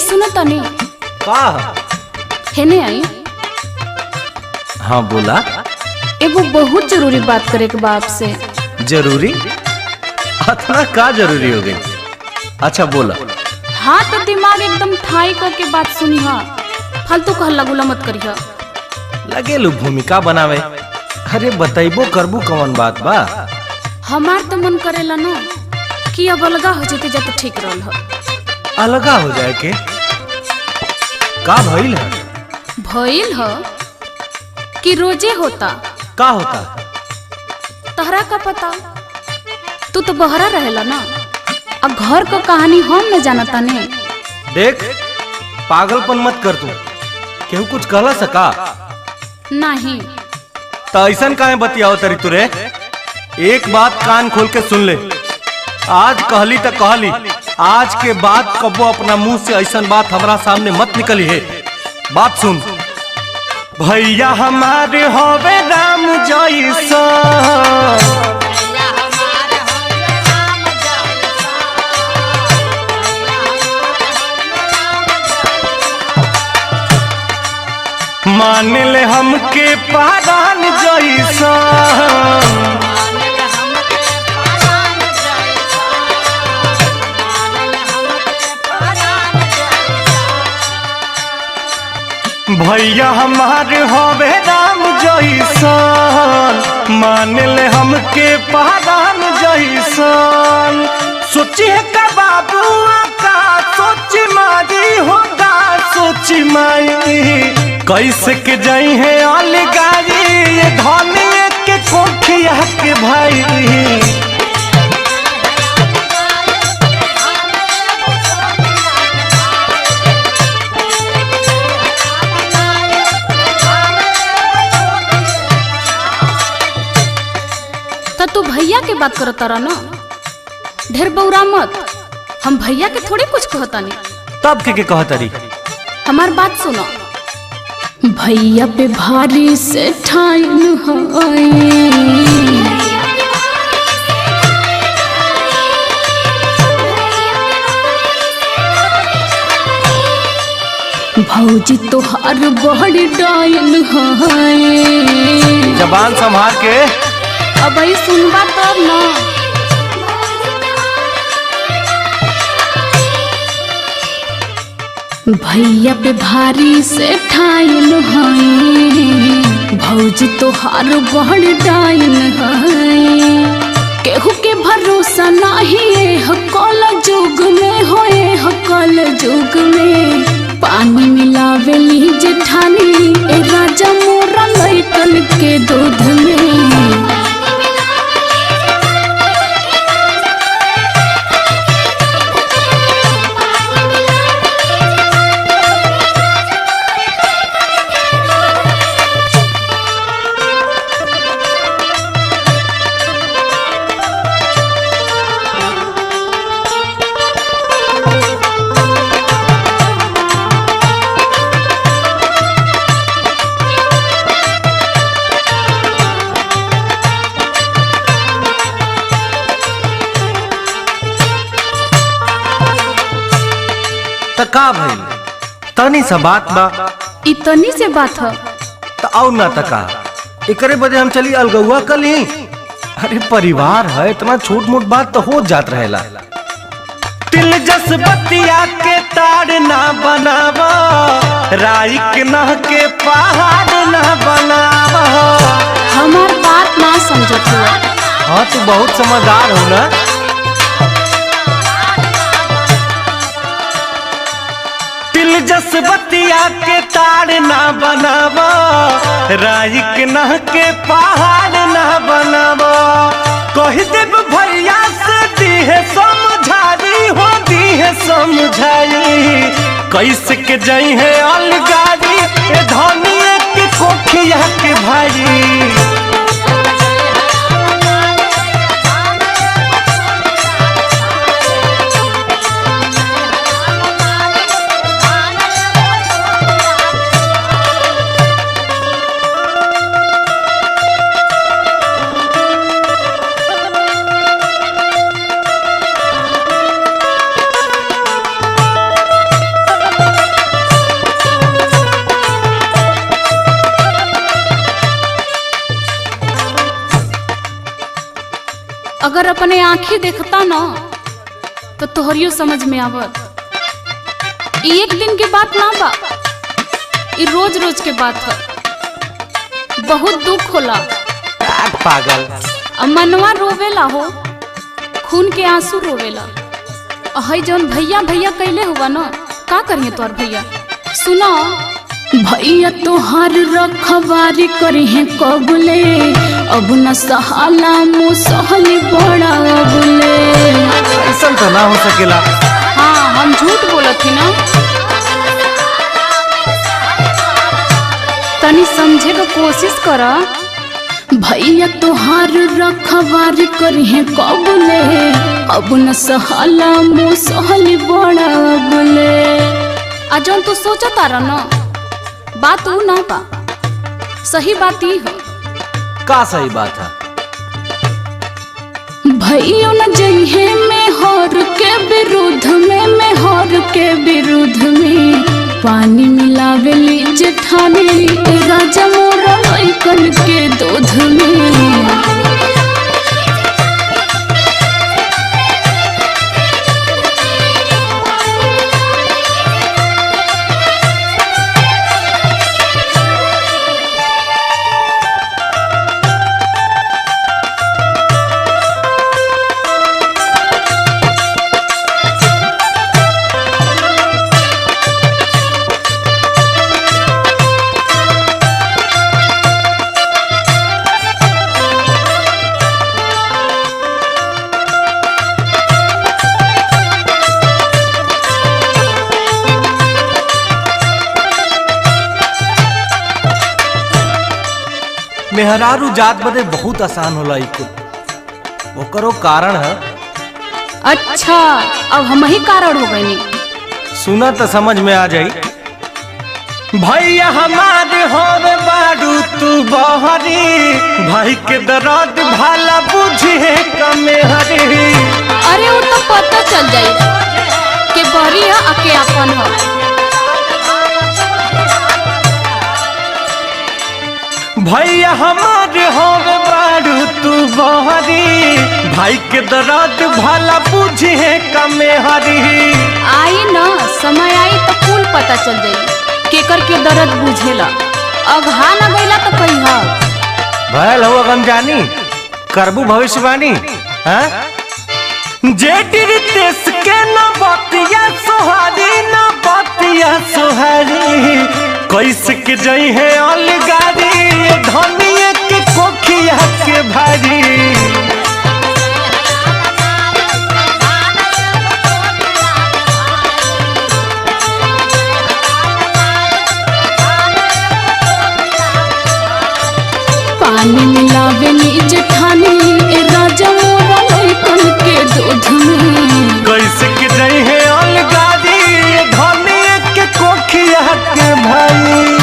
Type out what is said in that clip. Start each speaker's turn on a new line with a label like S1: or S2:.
S1: सुनो तनी
S2: का
S1: हेने आई।
S2: हाँ बोला।
S1: एगो बहुत जरूरी बात करे के बाप से।
S2: जरूरी? इतना का जरूरी हो गई? अच्छा बोला।
S1: हाँ तो दिमाग एकदम ठाई करके बात सुनी। हाँ फालतू कहला गुला मत करिहा।
S2: लगे लो भूमिका बनावे। अरे बताइबो करबू कौन बात बा?
S1: हमार तो मन करेला ना कि अब अलगा हो जाते जा तो ठीक रहल हो।
S2: अलगा हो जाए के का भइल है?
S1: भइल हो कि रोजे होता।
S2: का होता?
S1: तहरा का पता, तू तो बहरा रहेला ना। अब घर का कहानी हम न जानता ने।
S2: देख पागलपन मत कर तू। केहू कुछ कहला सका?
S1: नहीं
S2: तो ऐसा काहे बतियाओ तरी तुरे? एक बात कान खोल के सुन ले। आज कहली तो कहली, आज के बाद कबो अपना मुंह से ऐसा बात हमारा सामने मत निकली है। बात सुन। भैया हमारे होवे राम जैसा, मान ले हमके पारान जैसा, भैया हमारे होवे राम जैसन, मान ले हमके पारान जैसन। सोचिए का बाबुआ का सोची मारी होगा, सोची माई कैसे के जाई है अलगारी, ये धनिया के कोठिया के भाई।
S1: तू भैया के बात करता रहा ना, ढेर बौरा मत। हम भैया के थोड़ी कुछ कहता नहीं।
S2: तब के कहता रही?
S1: हमार बात सुनो। भैया पे भारी से ठाइन भौजी तोहार बड़ी डायन है।
S2: जबान संभाल के।
S1: अब आई सुनबा तब ना। भैया पे भारी से ठाइन है, भौजी तोहार बड़ डाइन है। केहू के भरोसा नहीं है कल जुग में, होए कल जुग में। पानी मिलावेली जेठानी ए राजा मोरा लइकन के दूध में।
S2: का भइल? तनी सा बात बा।
S1: इतनी से बात है
S2: तो और ना तका एकरे बदे हम चली अलगुआ कली। अरे परिवार है, इतना छोट मोट बात तो हो जात रहेला। तिल जस बतिया के ताड़ ना बनावा, राई के नह के पहाड़ ना बनावा।
S1: हमार बात ना समझत हो।
S2: हाँ तू बहुत समझदार हो ना। जस बतिया के ताड़ ना बनावा, राई के नह के पहाड़ ना बनावा। कह देव भैया से दी है समझाई, हो दी है समझाई। कैसे के जाई है अलगारी, ए धनिया के कोठिया के भाई।
S1: अपने आँखी देखता न तो तोहरियो समझ में आवत। एक दिन के बात ना बा, ये रोज रोज के बात है। बहुत दुख होला।
S2: पागल
S1: मनवा रोवेला हो, खून के आंसू रोवेला। हई जौन भैया भैया कैले हुआ न, का करिए तोर भैया? सुनो, भैया तोहार रखवारी करी है कबले, अब न सहाला मुँह सहली बड़ा अबले।
S2: ऐसा तो ना हो सकेला।
S1: हाँ, हम झूठ बोलत थी ना। तनी समझे का कोशिश करा। भैया तोहार रखवारी करी है कबले, अब न सहाला मुँह सहली बड़ा अबले। आ जौन तू सोचा तारा न, बात ऊ ना बा, सही बात ही है।
S2: का सही बात है?
S1: भैया न जइहे में हर के विरुद्ध में, में हर के विरुद्ध में पानी मिलावेली जेठानी राजा मोरा लइकन के दूध में।
S2: मेहरारू जात बदे बहुत आसान होला। ओकरो कारण है।
S1: अच्छा, अब हम ही कारण हो गए।
S2: सुना तो समझ में आ जाई। भैया हमारे होवे बारू तू बहरी, भाई के दर्द भाला बुझे कमे हरी।
S1: अरे वो तो पता चल जाई के बहरी है आके अपन है।
S2: भैया हमारे होवे बारू तू बहरी, भाई के दर्द भाला बुझे कमे हरी।
S1: आई न समय आई तो कुल पता चल जाई केकर के दर्द बुझेला। अघा न गईला तो कहिया
S2: भयल हो अगम जानी करबू भविष्यवाणी। जेटिर देश के न बतिया सोहारी, न बतिया सोहारी कैसे के जई है अलगारी, धनिया के कोखिया के भारी।
S1: पानी मिलावेली जेठानी राजा मोरा लइकन के दूध में।
S2: कैसे के जई है अलगारी, धनिया के कोखिया के भाई।